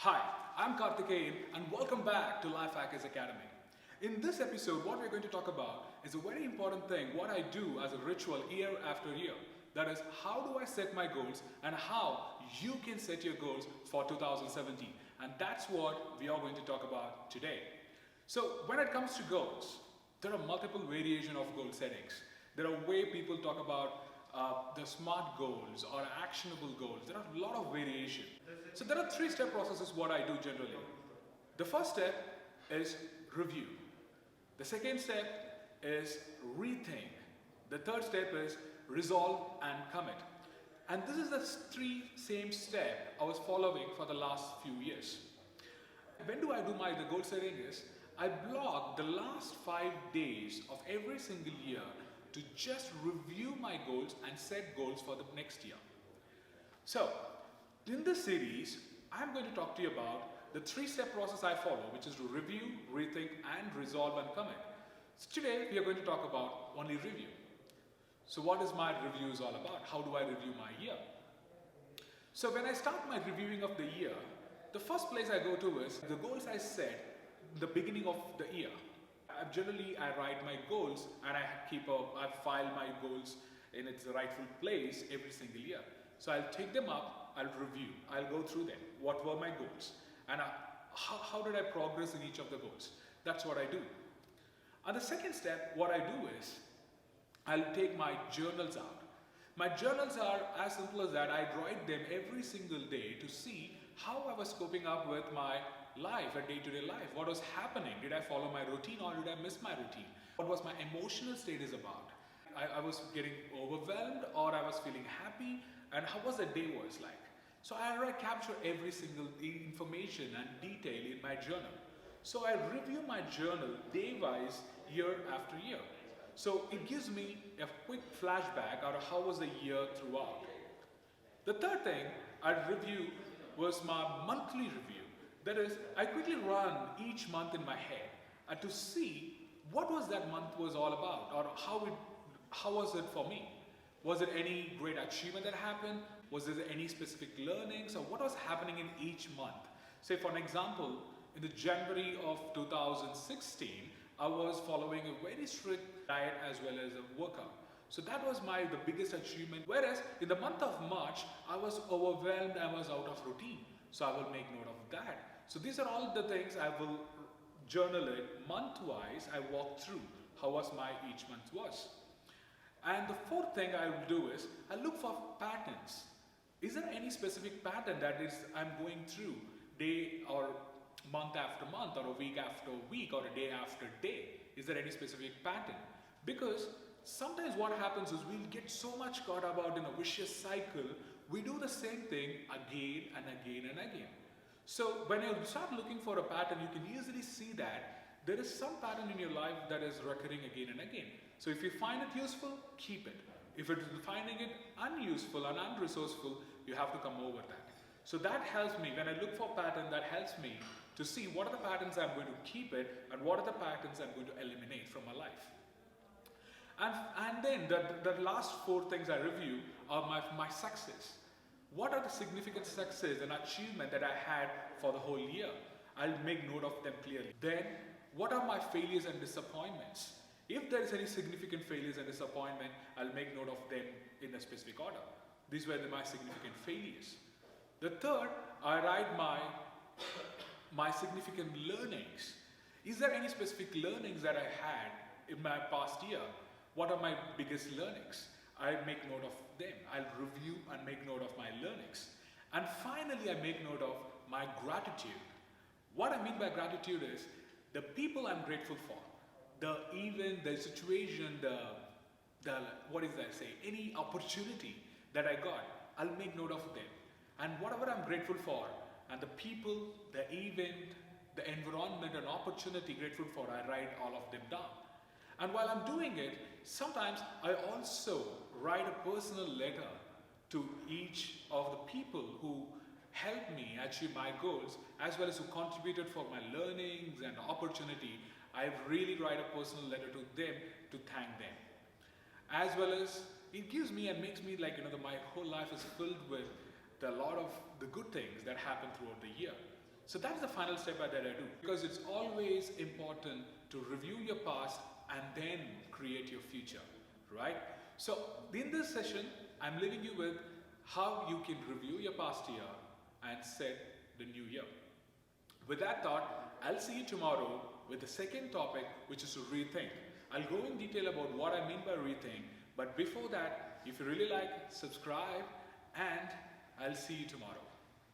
Hi, I'm Karthikeyan and welcome back to Life Hackers Academy. In this episode, what we're going to talk about is a very important thing, what I do as a ritual year after year. That is, how do I set my goals and how you can set your goals for 2017. And that's what we are going to talk about today. So when it comes to goals, there are multiple variations of goal settings. There are way people talk about the SMART goals or actionable goals. There are a lot of variation. So there are three-step processes what I do generally. The first step is review. The second step is rethink. The third step is resolve and commit. And this is the three same step I was following for the last few years. When do I do the goal setting is, I block the last 5 days of every single year to just review my goals and set goals for the next year. So, in this series, I'm going to talk to you about the three-step process I follow, which is to review, rethink, and resolve and commit. So today, we are going to talk about only review. So what is my reviews all about? How do I review my year? So when I start my reviewing of the year, the first place I go to is the goals I set the beginning of the year. Generally, I write my goals and I file my goals in its rightful place every single year. So I'll take them up, I'll review, I'll go through them. What were my goals? And how did I progress in each of the goals? That's what I do. And the second step, what I do is, I'll take my journals out. My journals are as simple as that. I write them every single day to see how I was coping up with my life, a day-to-day life. What was happening? Did I follow my routine or did I miss my routine? What was my emotional state is about? I was getting overwhelmed or I was feeling happy, and how was the day was like? So I capture every single information and detail in my journal. So I review my journal day-wise, year after year. So it gives me a quick flashback of how was the year throughout. The third thing I review was my monthly review. That is, I quickly run each month in my head to see what was that month was all about, or how was it for me. Was it any great achievement that happened? Was there any specific learnings, or what was happening in each month? Say for an example, in the January of 2016, I was following a very strict diet as well as a workout. So that was the biggest achievement. Whereas in the month of March, I was overwhelmed, I was out of routine. So I will make note of that. So these are all the things I will journal it month-wise. I walk through how was my each month was. And the fourth thing I will do is I look for patterns. Is there any specific pattern that is I'm going through day or month after month or a week after week or a day after day? Is there any specific pattern? Because sometimes what happens is we'll get so much caught about in a vicious cycle, we do the same thing again and again and again. So when you start looking for a pattern, you can easily see that there is some pattern in your life that is recurring again and again. So if you find it useful, keep it. If it is finding it unuseful and unresourceful, you have to come over that. So that helps me, when I look for pattern, that helps me to see what are the patterns I'm going to keep it and what are the patterns I'm going to eliminate from my life. And then the last four things I review are my success. What are the significant success and achievement that I had for the whole year? I'll make note of them clearly. Then, what are my failures and disappointments? If there is any significant failures and disappointment, I'll make note of them in a specific order. These were my significant failures. The third, I write my significant learnings. Is there any specific learnings that I had in my past year? What are my biggest learnings? I make note of them. I'll review and make note of my learnings. And finally, I make note of my gratitude. What I mean by gratitude is the people I'm grateful for, the situation, any opportunity that I got, I'll make note of them. And whatever I'm grateful for, and the people, the event, the environment, and opportunity grateful for, I write all of them down. And while I'm doing it, sometimes I also write a personal letter to each of the people who helped me achieve my goals, as well as who contributed for my learnings and opportunity. I really write a personal letter to them to thank them. As well as it gives me and makes me my whole life is filled with a lot of the good things that happen throughout the year. So that's the final step that I do, because it's always important to review your past and then create your future, right? So in this session, I'm leaving you with how you can review your past year and set the new year. With that thought, I'll see you tomorrow with the second topic, which is to rethink. I'll go in detail about what I mean by rethink, but before that, if you really like, subscribe, and I'll see you tomorrow.